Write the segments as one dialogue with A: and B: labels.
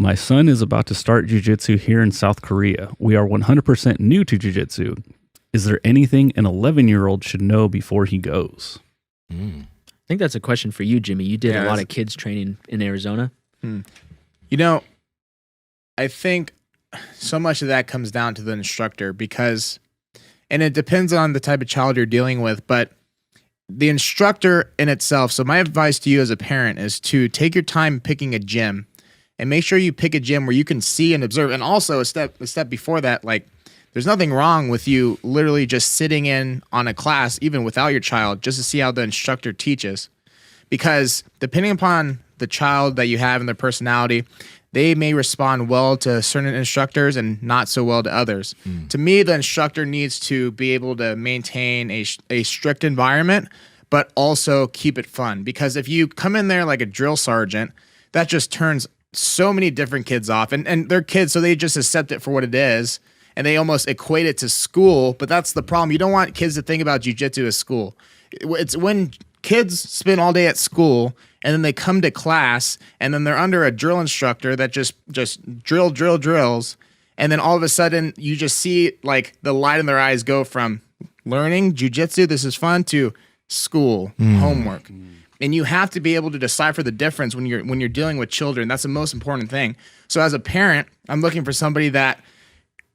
A: My son is about to start jiu-jitsu here in South Korea. We are 100% new to jiu-jitsu. Is there anything an 11-year-old should know before he goes?
B: I think that's a question for you, Jimmy. You did a lot of kids training in Arizona.
C: You know, I think so much of that comes down to the instructor because, and it depends on the type of child you're dealing with, but the instructor in itself. So my advice to you as a parent is to take your time picking a gym and make sure you pick a gym where you can see and observe. And also a step before that, like there's nothing wrong with you literally just sitting in on a class, even without your child, just to see how the instructor teaches. Because depending upon the child that you have and their personality, they may respond well to certain instructors and not so well to others. To me, the instructor needs to be able to maintain a strict environment, but also keep it fun. Because if you come in there like a drill sergeant, that just turns so many different kids off. And they're kids, so they just accept it for what it is. And they almost equate it to school. But that's the problem. You don't want kids to think about jiu-jitsu as school. It's when kids spend all day at school and then they come to class and then they're under a drill instructor that just drills. And then all of a sudden you just see like the light in their eyes go from learning jiu-jitsu, this is fun, to school, homework. And you have to be able to decipher the difference when you're dealing with children. That's the most important thing. So as a parent, I'm looking for somebody that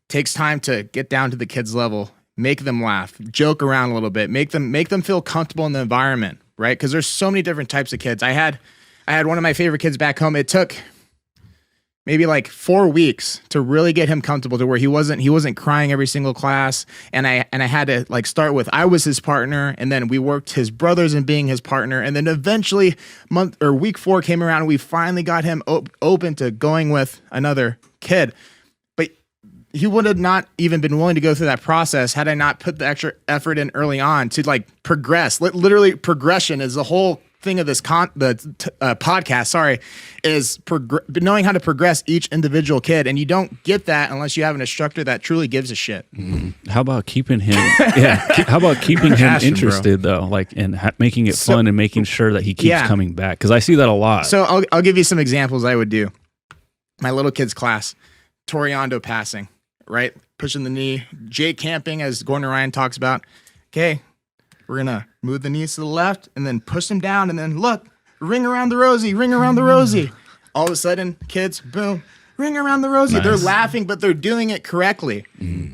C: takes time to get down to the kids' level, make them laugh, joke around a little bit, make them feel comfortable in the environment, right? Because there's so many different types of kids. I had one of my favorite kids back home. It took maybe like 4 weeks to really get him comfortable to where he wasn't crying every single class. And I had to like start with, I was his partner, and then we worked his brothers in being his partner. And then eventually week 4 came around and we finally got him open to going with another kid. But he would have not even been willing to go through that process had I not put the extra effort in early on to like progress. Literally progression is the whole thing of this podcast, is knowing how to progress each individual kid. And you don't get that unless you have an instructor that truly gives a shit.
A: How about keeping him how about keeping him interested though, like, and making it fun and making sure that he keeps coming back? Because I see that a lot.
C: So I'll give you some examples I would do. My little kids class, Toriando passing, right? Pushing the knee, J camping, as Gordon Ryan talks about. Okay, we're going to move the knees to the left and then push them down. And then look, ring around the rosy, ring around the rosy. All of a sudden, kids, boom, ring around the rosy. Nice. They're laughing, but they're doing it correctly.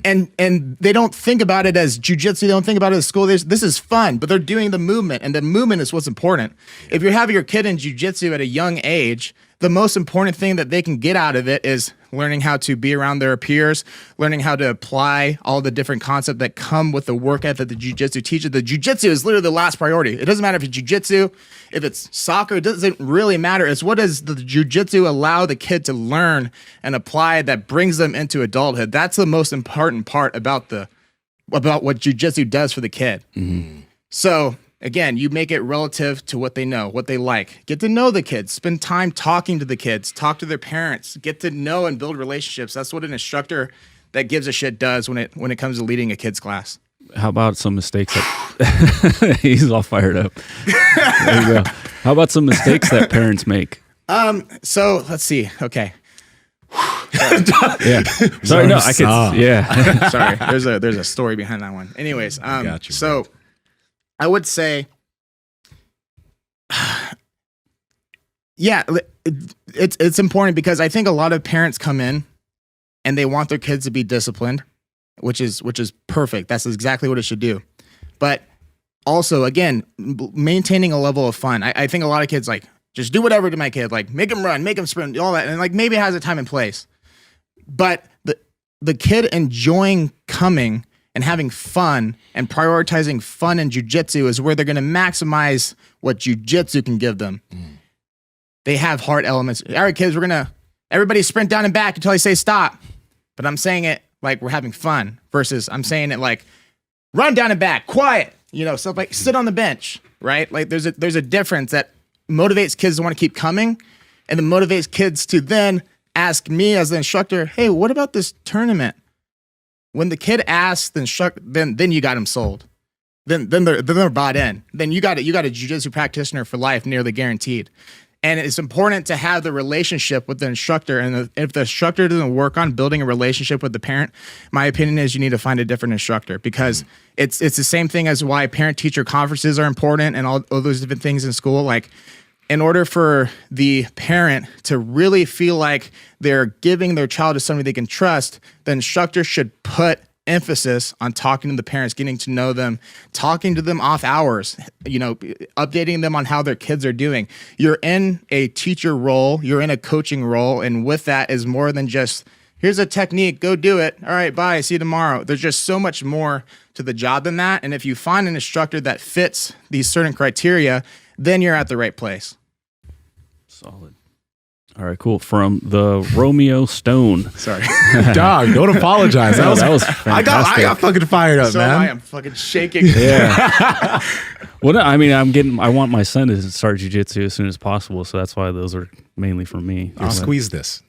C: And they don't think about it as jiu-jitsu. They don't think about it as school. This is fun, but they're doing the movement. And the movement is what's important. If you have your kid in jiu-jitsu at a young age, the most important thing that they can get out of it is learning how to be around their peers, learning how to apply all the different concepts that come with the work ethic that the jiu-jitsu teaches. The jiu-jitsu is literally the last priority. It doesn't matter if it's jiu-jitsu, if it's soccer, it doesn't really matter. It's what does the jiu-jitsu allow the kid to learn and apply that brings them into adulthood. That's the most important part about what jiu-jitsu does for the kid. So again, you make it relative to what they know, what they like. Get to know the kids. Spend time talking to the kids. Talk to their parents. Get to know and build relationships. That's what an instructor that gives a shit does when it comes to leading a kids class.
A: How about some mistakes that he's all fired up. There you go. How about some mistakes that parents make?
C: So let's see. Okay.
A: Yeah. Sorry, no, I could. Yeah.
C: Sorry. There's a story behind that one. Anyways,
D: Gotcha,
C: so I would say, yeah, it's important because I think a lot of parents come in and they want their kids to be disciplined, which is perfect. That's exactly what it should do. But also, again, maintaining a level of fun. I think a lot of kids like, just do whatever to my kid, like make him run, make him sprint, all that. And like maybe it has a time and place. But the kid enjoying coming and having fun and prioritizing fun in jiu-jitsu is where they're going to maximize what jiu-jitsu can give them. They have hard elements. All right, kids, everybody sprint down and back until I say stop. But I'm saying it like we're having fun versus I'm saying it like run down and back, quiet, stuff like sit on the bench, right? Like there's a difference that motivates kids to want to keep coming and then motivates kids to then ask me as the instructor, hey, what about this tournament? When the kid asks the instructor, then you got him sold. Then they're bought in. Then you got a jiu-jitsu practitioner for life, nearly guaranteed. And it's important to have the relationship with the instructor. And if the instructor doesn't work on building a relationship with the parent, my opinion is you need to find a different instructor, because it's the same thing as why parent-teacher conferences are important and all those different things in school. Like, in order for the parent to really feel like they're giving their child to somebody they can trust, the instructor should put emphasis on talking to the parents, getting to know them, talking to them off hours, updating them on how their kids are doing. You're in a teacher role, you're in a coaching role, and with that is more than just, here's a technique, go do it. All right, bye, see you tomorrow. There's just so much more to the job than that. And if you find an instructor that fits these certain criteria, then you're at the right place.
A: Solid. All right, cool. From the Romeo Stone.
C: Sorry.
D: Dog, don't apologize.
A: That was fantastic.
D: I got fucking fired up, man.
C: I am fucking shaking.
A: Yeah. Well, I mean, I want my son to start jiu-jitsu as soon as possible, so that's why those are mainly for me.
D: I'll squeeze this.